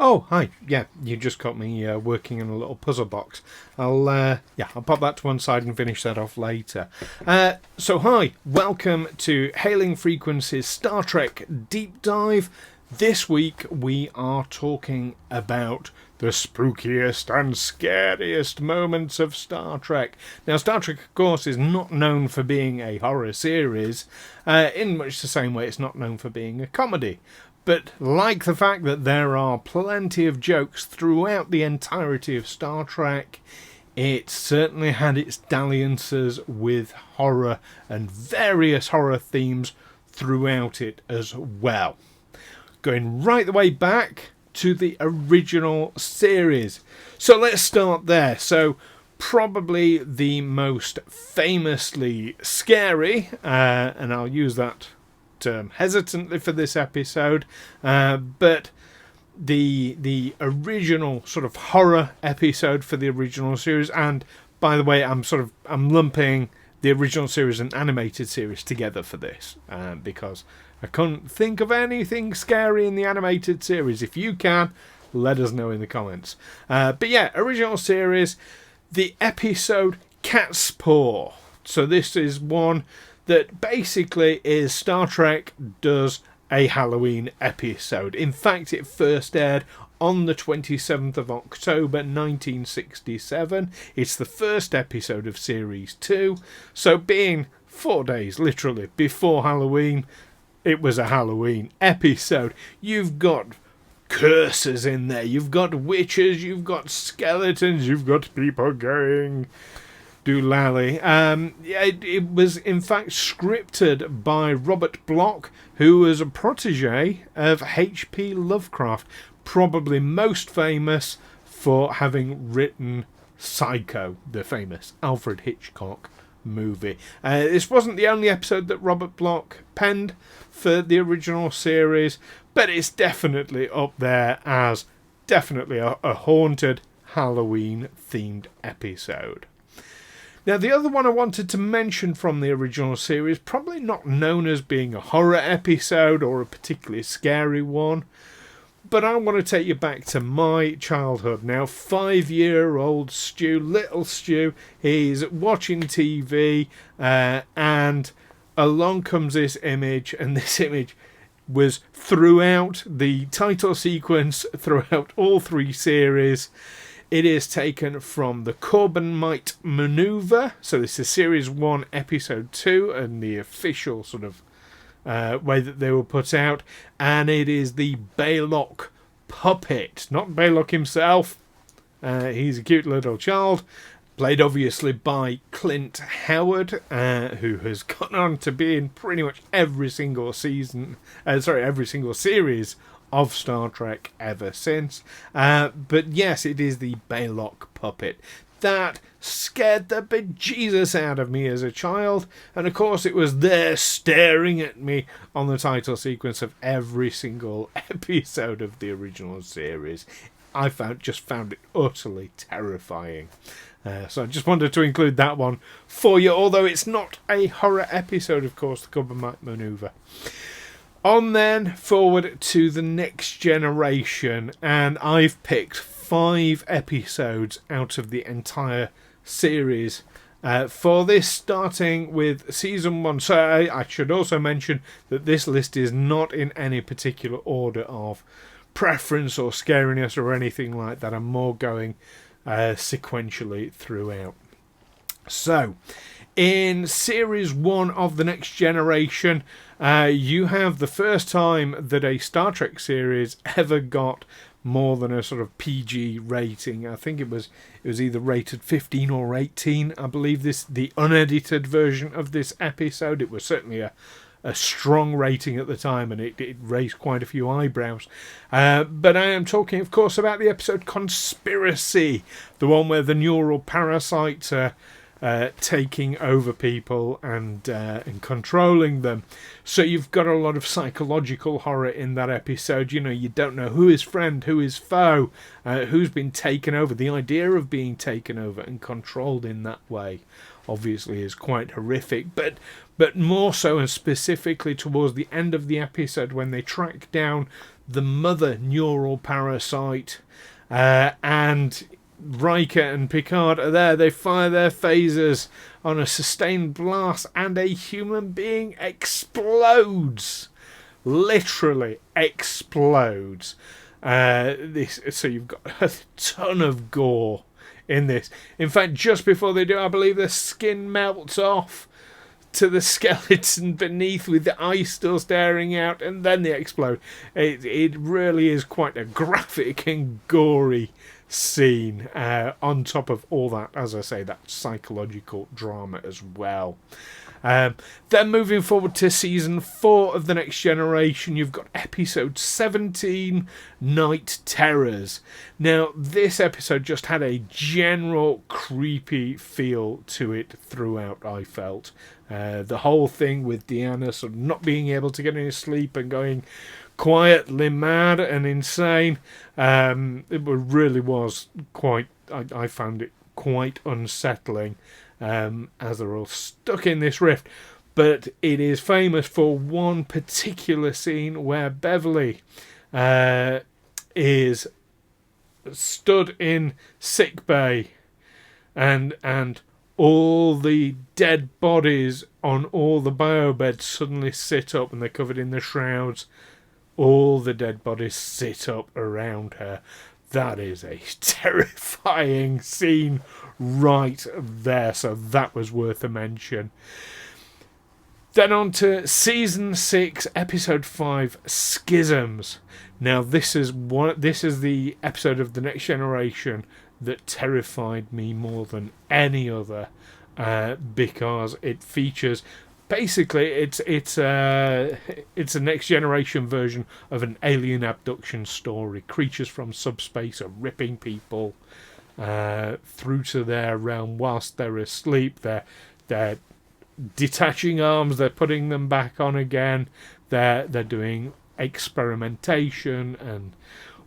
Oh, hi. Yeah, you just caught me working in a little puzzle box. I'll pop that to one side and finish that off later. So hi, welcome to Hailing Frequencies Star Trek Deep Dive. This week we are talking about the spookiest and scariest moments of Star Trek. Now, Star Trek, of course, is not known for being a horror series, in much the same way it's not known for being a comedy. But like the fact that there are plenty of jokes throughout the entirety of Star Trek, it certainly had its dalliances with horror and various horror themes throughout it as well. Going right the way back to the original series. So let's start there. So probably the most famously scary, and I'll use that term hesitantly for this episode, but the original sort of horror episode for the original series, and by the way, I'm lumping the original series and animated series together for this, because I couldn't think of anything scary in the animated series. If you can, let us know in the comments. But yeah, original series, the episode Cat's Paw. So this is one that basically is Star Trek does a Halloween episode. In fact, it first aired on the 27th of October 1967. It's the first episode of Series 2. So being 4 days, literally, before Halloween, it was a Halloween episode. You've got curses in there. You've got witches. You've got skeletons. You've got people going doolally. It was in fact scripted by Robert Bloch, who was a protege of H.P. Lovecraft, probably most famous for having written Psycho, the famous Alfred Hitchcock movie. This wasn't the only episode that Robert Bloch penned for the original series, but it's definitely up there as definitely a haunted Halloween themed episode. Now, the other one I wanted to mention from the original series, probably not known as being a horror episode or a particularly scary one, but I want to take you back to my childhood. Now, 5-year-old Stu, little Stu, he's watching TV, and along comes this image, and this image was throughout the title sequence, throughout all 3 series. It is taken from the Corbomite Maneuver. So this is Series 1, Episode 2, and the official sort of way that they were put out. And it is the Baylock Puppet. Not Baylock himself. He's a cute little child. Played obviously by Clint Howard, who has gone on to be in pretty much every single every single series of Star Trek ever since. But yes, it is the Baylock Puppet. That scared the bejesus out of me as a child, and of course it was there staring at me on the title sequence of every single episode of the original series. I found it utterly terrifying. So I just wanted to include that one for you, although it's not a horror episode, of course, the Corbomite Maneuver. On then, forward to the Next Generation, and I've picked 5 episodes out of the entire series for this, starting with Season 1. So I should also mention that this list is not in any particular order of preference or scariness or anything like that. I'm more going sequentially throughout. So, in Series 1 of the Next Generation, you have the first time that a Star Trek series ever got more than a sort of PG rating. I think it was either rated 15 or 18. I believe the unedited version of this episode. It was certainly a strong rating at the time, and it raised quite a few eyebrows. But I am talking, of course, about the episode Conspiracy, the one where the neural parasites are taking over people and controlling them. So you've got a lot of psychological horror in that episode. You know, you don't know who is friend, who is foe, who's been taken over. The idea of being taken over and controlled in that way obviously is quite horrific, but more so, and specifically towards the end of the episode when they track down the mother neural parasite, and Riker and Picard are there. They fire their phasers on a sustained blast, and a human being explodes. Literally explodes. So you've got a ton of gore in this. In fact, just before they do, I believe the skin melts off to the skeleton beneath with the eyes still staring out, and then they explode. It really is quite a graphic and gory scene, on top of all that, as I say, that psychological drama as well. Then moving forward to season 4 of The Next Generation, you've got episode 17, Night Terrors. Now, this episode just had a general creepy feel to it throughout, I felt. The whole thing with Deanna sort of not being able to get any sleep and going quietly mad and insane, it really was quite, I found it quite unsettling, as they're all stuck in this rift. But it is famous for one particular scene where Beverly is stood in sickbay, and all the dead bodies on all the biobeds suddenly sit up, and they're covered in the shrouds. All the dead bodies sit up around her. That is a terrifying scene right there, so that was worth a mention. Then on to season 6, episode 5, Schisms. Now this is the episode of The Next Generation that terrified me more than any other, because it features, basically, it's a Next Generation version of an alien abduction story. Creatures from subspace are ripping people through to their realm whilst they're asleep. They're detaching arms. They're putting them back on again. They're doing experimentation and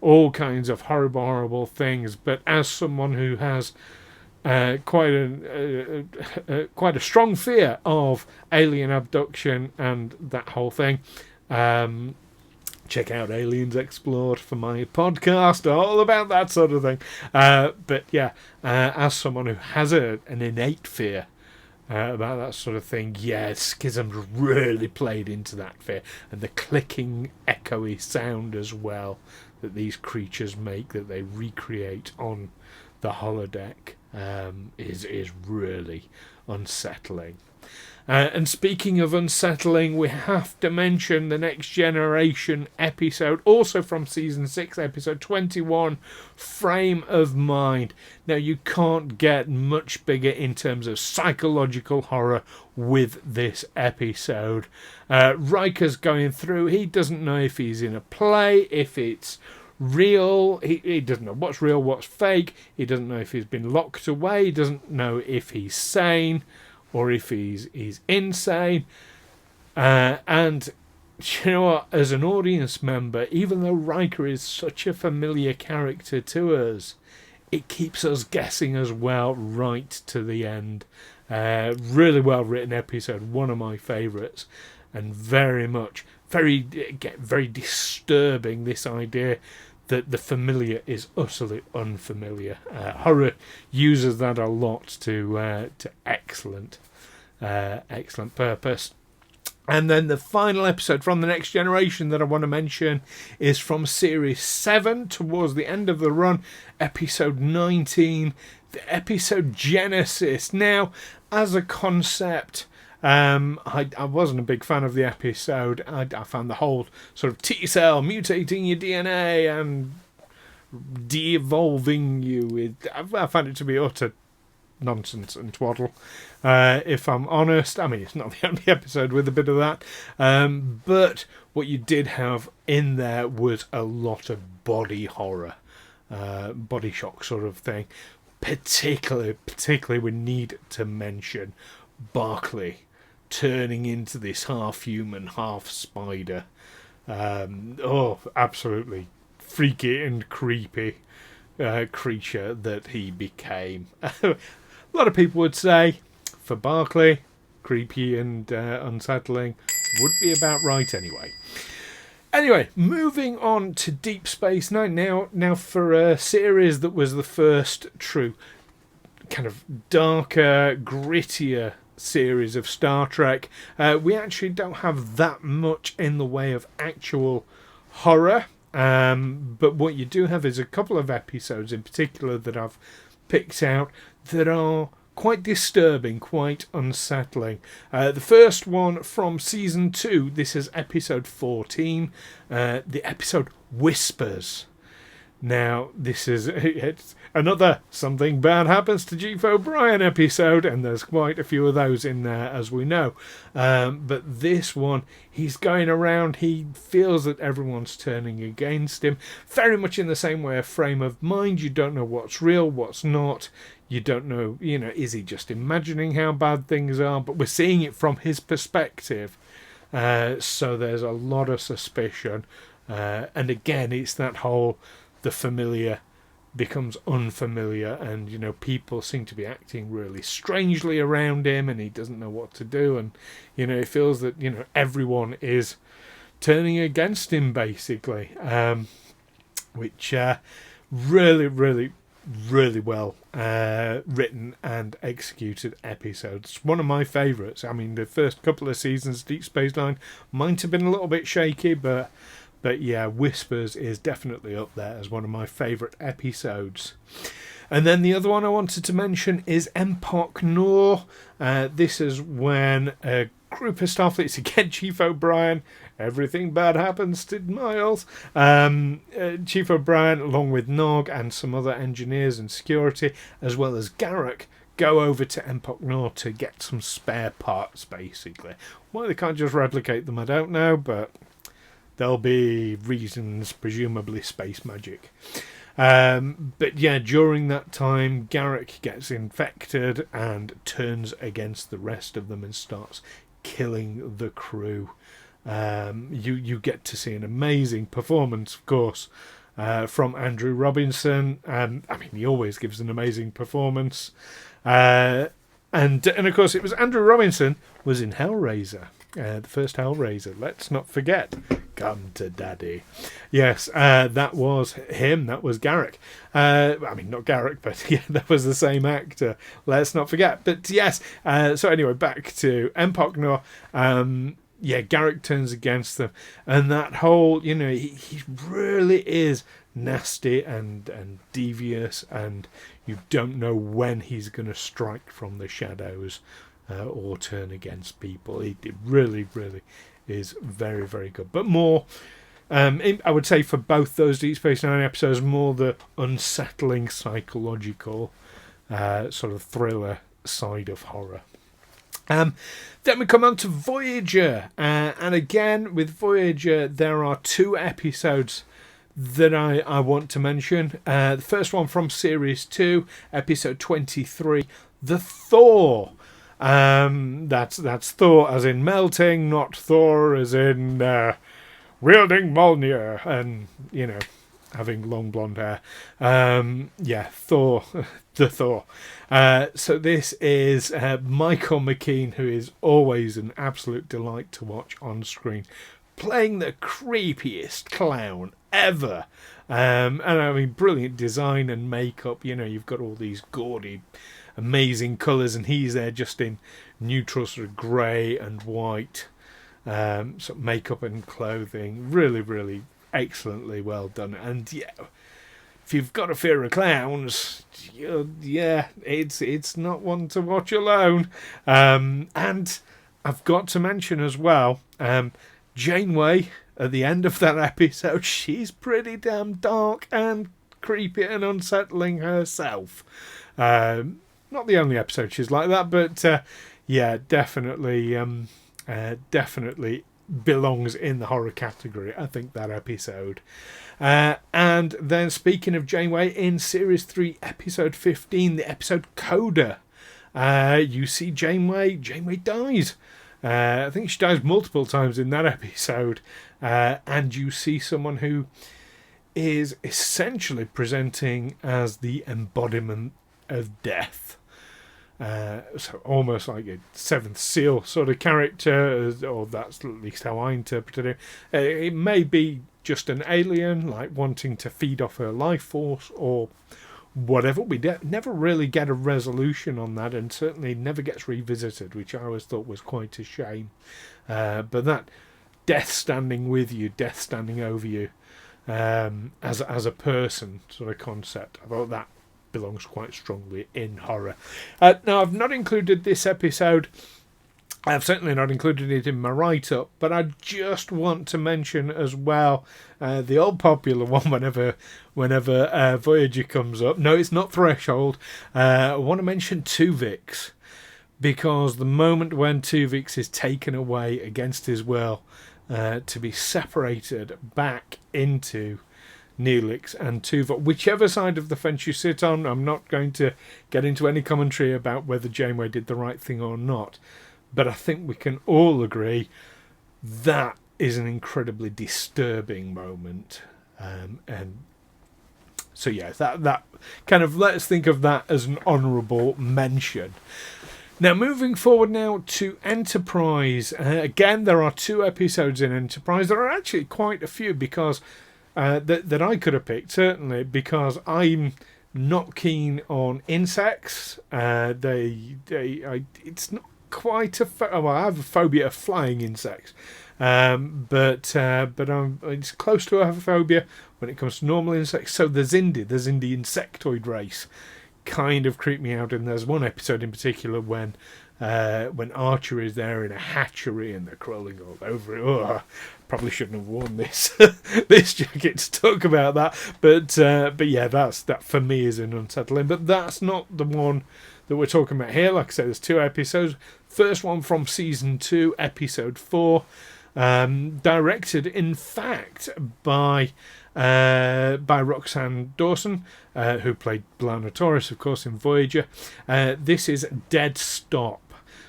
all kinds of horrible things. But as someone who has quite a strong fear of alien abduction and that whole thing, check out Aliens Explored for my podcast, all about that sort of thing. But yeah, as someone who has an innate fear about that sort of thing, yeah, Schisms really played into that fear, and the clicking, echoey sound as well that these creatures make, that they recreate on the holodeck, is really unsettling. And speaking of unsettling, we have to mention the Next Generation episode, also from season 6, episode 21, Frame of Mind. Now, you can't get much bigger in terms of psychological horror with this episode. Riker's going through, he doesn't know if he's in a play, if it's real, he doesn't know what's real, what's fake, he doesn't know if he's been locked away, he doesn't know if he's sane or if he's insane. And you know what, as an audience member, even though Riker is such a familiar character to us, it keeps us guessing as well right to the end. Really well written episode, one of my favourites, and very disturbing, this idea that the familiar is utterly unfamiliar. Horror uses that a lot to excellent purpose. And then the final episode from The Next Generation that I want to mention is from Series 7, towards the end of the run, episode 19, the episode Genesis. Now, as a concept, I wasn't a big fan of the episode. I found the whole sort of T-cell mutating your DNA and de-evolving you, I found it to be utter nonsense and twaddle. If I'm honest, I mean, it's not the only episode with a bit of that. But what you did have in there was a lot of body horror, body shock sort of thing. Particularly, we need to mention Barclay turning into this half-human, half-spider. Absolutely freaky and creepy creature that he became. A lot of people would say, for Barclay, creepy and unsettling would be about right anyway. Anyway, moving on to Deep Space Nine. Now for a series that was the first true kind of darker, grittier series of Star Trek, we actually don't have that much in the way of actual horror. But what you do have is a couple of episodes in particular that I've picked out that are quite disturbing, quite unsettling. The first one from season 2, this is episode 14, the episode Whispers. Now, it's another Something Bad Happens to Chief O'Brien episode, and there's quite a few of those in there, as we know. But this one, he's going around, he feels that everyone's turning against him, very much in the same way of Frame of Mind. You don't know what's real, what's not. You don't know, is he just imagining how bad things are? But we're seeing it from his perspective. So there's a lot of suspicion. And again, it's that whole, the familiar becomes unfamiliar, and people seem to be acting really strangely around him, and he doesn't know what to do, and he feels that everyone is turning against him basically, which really, really, really well written and executed episodes. One of my favourites. I mean, the first couple of seasons Deep Space Nine might have been a little bit shaky, but yeah, Whispers is definitely up there as one of my favourite episodes. And then the other one I wanted to mention is Emparknor. This is when a group of Starfleets, again, Chief O'Brien, everything bad happens to Miles. Chief O'Brien, along with Nog and some other engineers and security, as well as Garak, go over to Emparknor to get some spare parts, basically. Why they can't just replicate them, I don't know, but there'll be reasons, presumably space magic. But yeah, during that time, Garak gets infected and turns against the rest of them and starts killing the crew. You get to see an amazing performance, of course, from Andrew Robinson. I mean, he always gives an amazing performance. And of course, it was Andrew Robinson was in Hellraiser. The first Hellraiser, let's not forget. Come to Daddy. Yes, that was him. That was Garak. I mean, not Garak, but yeah, that was the same actor. Let's not forget. But yes, so anyway, back to Emparknor. Yeah, Garak turns against them. And that whole, he really is nasty and devious, and you don't know when he's going to strike from the shadows. Or turn against people. It really, really is very, very good. But more, I would say for both those Deep Space Nine episodes, more the unsettling psychological sort of thriller side of horror. Then we come on to Voyager. And again, with Voyager, there are 2 episodes that I want to mention. The first one from Series 2, Episode 23, The Thor. That's Thor as in melting, not Thor as in wielding Mjolnir and having long blonde hair. Yeah, Thor, the Thor. So this is Michael Mckean, who is always an absolute delight to watch on screen, playing the creepiest clown ever. And I mean, brilliant design and makeup. You've got all these gaudy, amazing colours, and he's there just in neutral sort of grey and white sort of makeup and clothing. Really, really excellently well done. And yeah, if you've got a fear of clowns, yeah, it's not one to watch alone. And I've got to mention as well, Janeway at the end of that episode, she's pretty damn dark and creepy and unsettling herself. not the only episode she's like that, but yeah, definitely belongs in the horror category, I think, that episode. And then, speaking of Janeway, in Series 3, Episode 15, the episode Coda, you see Janeway dies. I think she dies multiple times in that episode. And you see someone who is essentially presenting as the embodiment of death. So almost like a Seventh Seal sort of character, or that's at least how I interpreted it. It may be just an alien, like wanting to feed off her life force, or whatever. We never really get a resolution on that, and certainly never gets revisited, which I always thought was quite a shame. But that death standing with you, death standing over you, as a person sort of concept, I thought that belongs quite strongly in horror. Now, I've not included this episode. I've certainly not included it in my write-up, but I just want to mention as well the old popular one whenever Voyager comes up. No, it's not Threshold. I want to mention Tuvix, because the moment when Tuvix is taken away against his will to be separated back into Neelix and Tuvok, whichever side of the fence you sit on, I'm not going to get into any commentary about whether Janeway did the right thing or not, but I think we can all agree that is an incredibly disturbing moment. And so yeah, that kind of, let's think of that as an honourable mention. Now, moving forward now to Enterprise. Again, there are 2 episodes in Enterprise. There are actually quite a few, because that I could have picked, certainly, because I'm not keen on insects. It's not quite a... well, I have a phobia of flying insects. But it's close to a phobia when it comes to normal insects. So the Xindi insectoid race kind of creep me out. And there's one episode in particular when Archer is there in a hatchery and they're crawling all over it. Oh, probably shouldn't have worn this this jacket to talk about that. But yeah, that for me is an unsettling. But that's not the one that we're talking about here. Like I said, there's 2 episodes. First one from season 2, episode 4, directed in fact by Roxanne Dawson, who played B'Elanna Torres, of course, in Voyager. This is Dead Stop.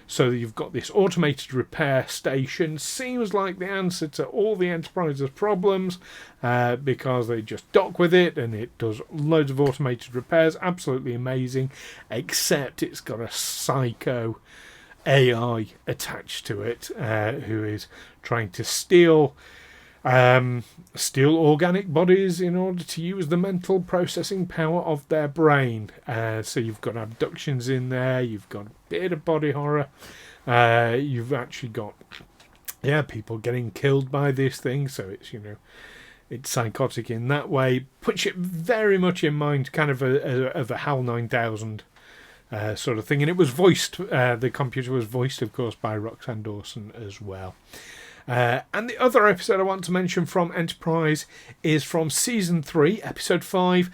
So you've got this automated repair station. Seems like the answer to all the Enterprise's problems, because they just dock with it and it does loads of automated repairs. Absolutely amazing, except it's got a psycho AI attached to it, who is trying to steal organic bodies in order to use the mental processing power of their brain. So you've got abductions in there, you've got a bit of body horror, you've actually got people getting killed by this thing, so it's, it's psychotic in that way. Puts it very much in mind kind of a HAL 9000 sort of thing, and it was voiced, the computer was voiced, of course, by Roxanne Dawson as well. And the other episode I want to mention from Enterprise is from Season 3, Episode 5,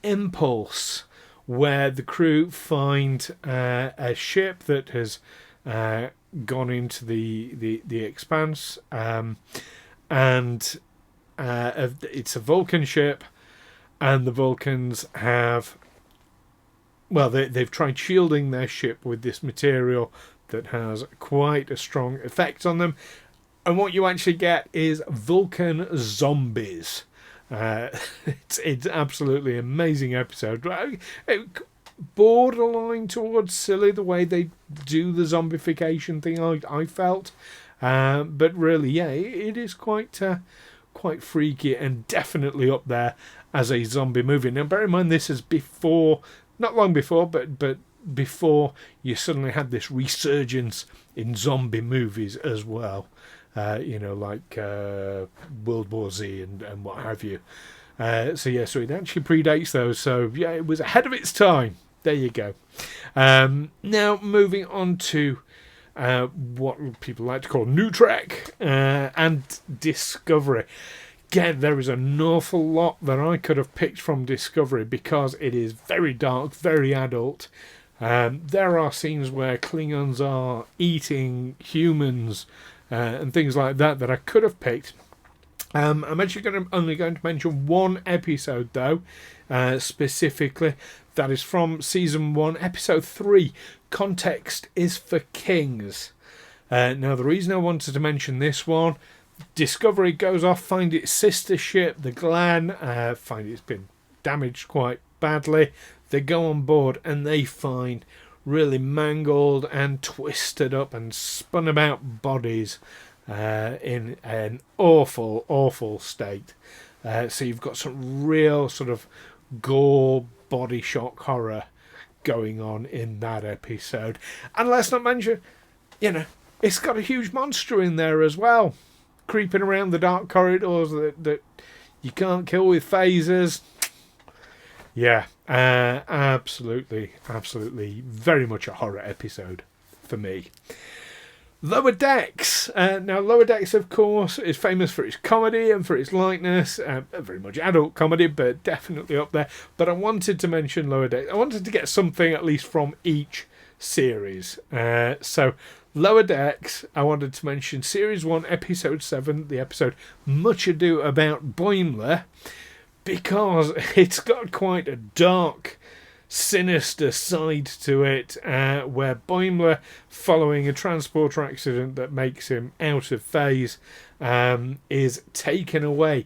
Impulse, where the crew find a ship that has gone into the Expanse, and it's a Vulcan ship, and the Vulcans have... well, they've tried shielding their ship with this material that has quite a strong effect on them. And what you actually get is Vulcan zombies. It's absolutely amazing episode. Borderline towards silly the way they do the zombification thing, I felt. But really, yeah, it is quite freaky and definitely up there as a zombie movie. Now, bear in mind, this is before, not long before, but before you suddenly had this resurgence in zombie movies as well. Like World War Z and what have you. So it actually predates those. So yeah, it was ahead of its time. There you go. Now moving on to what people like to call New Trek and Discovery. Again, there is an awful lot that I could have picked from Discovery because it is very dark, very adult. There are scenes where Klingons are eating humans and things like that I could have picked. I'm actually only going to mention one episode, though, specifically. That is from Season 1, Episode 3, Context is for Kings. Now, the reason I wanted to mention this one, Discovery goes off, find its sister ship, the Glen, find it's been damaged quite badly. They go on board and they find really mangled and twisted up and spun about bodies in an awful, awful state. So you've got some real sort of gore, body shock horror going on in that episode. And let's not mention, it's got a huge monster in there as well, creeping around the dark corridors that you can't kill with phasers. Yeah, absolutely, very much a horror episode for me. Lower Decks. Now, Lower Decks, of course, is famous for its comedy and for its lightness. Very much adult comedy, but definitely up there. But I wanted to mention Lower Decks. I wanted to get something at least from each series. So, Lower Decks, I wanted to mention Series 1, Episode 7, the episode Much Ado About Boimler, because it's got quite a dark, sinister side to it, where Boimler, following a transporter accident that makes him out of phase, is taken away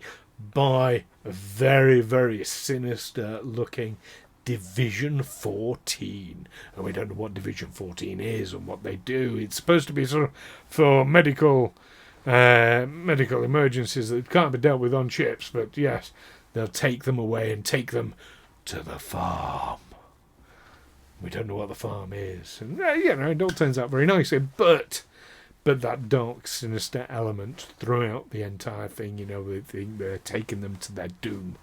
by a very, very sinister looking Division 14. And we don't know what Division 14 is and what they do. It's supposed to be sort of for medical emergencies that can't be dealt with on ships, but yes, they'll take them away and take them to the farm. We don't know what the farm is. And, it all turns out very nicely. But that dark, sinister element throughout the entire thing, they're taking them to their doom.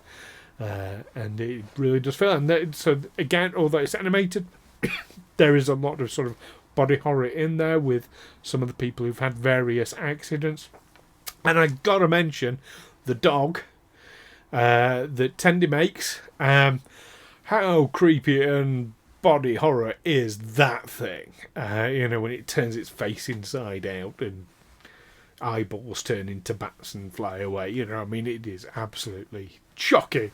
And it really does feel. And so, again, although it's animated, there is a lot of sort of body horror in there with some of the people who've had various accidents. And I got to mention the dog that Tendi makes. How creepy and body horror is that thing? When it turns its face inside out and eyeballs turn into bats and fly away. It is absolutely shocking.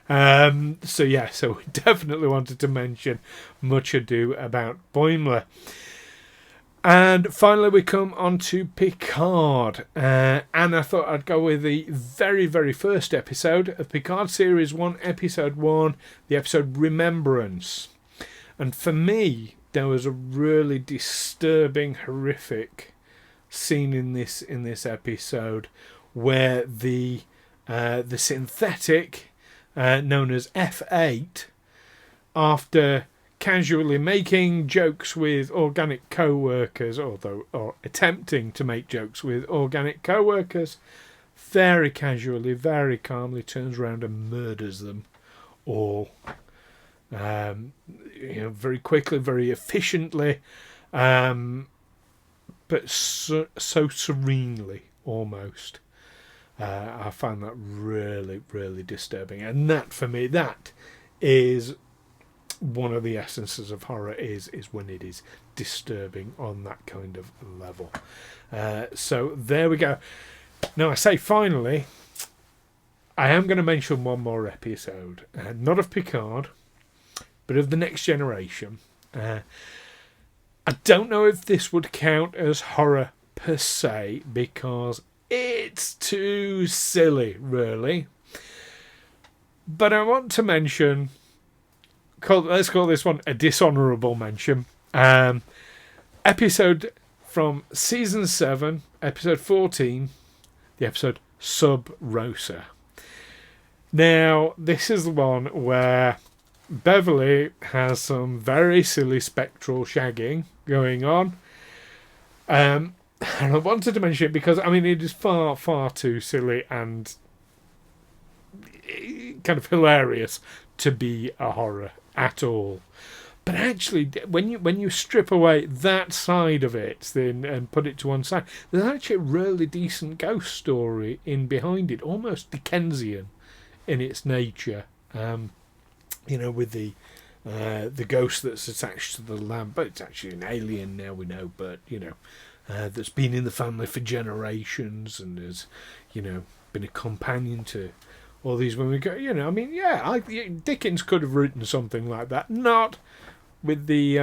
So we definitely wanted to mention Much Ado About Boimler. And finally we come on to Picard. And I thought I'd go with the very, very first episode of Picard Series 1, Episode 1, the episode Remembrance. And for me, there was a really disturbing, horrific scene in this episode where the synthetic known as F8, after casually making jokes with organic co-workers, or attempting to make jokes with organic co-workers, very casually, very calmly turns around and murders them all. Very quickly, very efficiently, but so serenely almost. I find that really, really disturbing, and that for me, that is one of the essences of horror is when it is disturbing on that kind of level. So there we go. Now I say finally, I am going to mention one more episode, not of Picard, but of the Next Generation. I don't know if this would count as horror per se, because it's too silly, really. But I want to mention, let's call this one a dishonourable mention. Episode from Season 7, Episode 14, the episode Sub Rosa. Now, this is the one where Beverly has some very silly spectral shagging going on. And I wanted to mention it because, it is far, far too silly and kind of hilarious to be a horror at all. But actually, when you strip away that side of it then and put it to one side, there's actually a really decent ghost story in behind it, almost Dickensian in its nature. With the the ghost that's attached to the lamp, but it's actually an alien now, we know, but, that's been in the family for generations and has, been a companion to all these women. Dickens could have written something like that. Not with the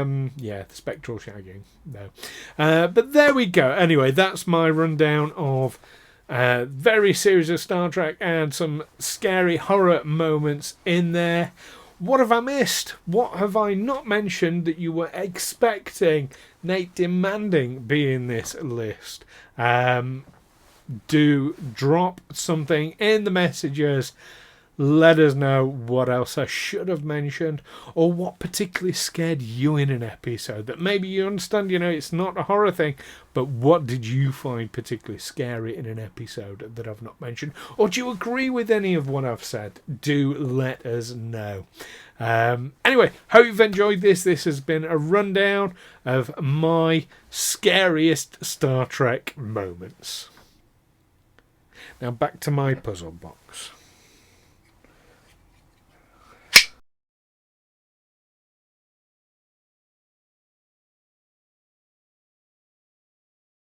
spectral shagging, no. But there we go. Anyway, that's my rundown of various series of Star Trek and some scary horror moments in there. What have I missed? What have I not mentioned that you were expecting, Nate, demanding be in this list? Do drop something in the messages. Let us know what else I should have mentioned, or what particularly scared you in an episode that maybe you understand, it's not a horror thing, but what did you find particularly scary in an episode that I've not mentioned? Or do you agree with any of what I've said? Do let us know. Anyway, hope you've enjoyed this. This has been a rundown of my scariest Star Trek moments. Now back to my puzzle box.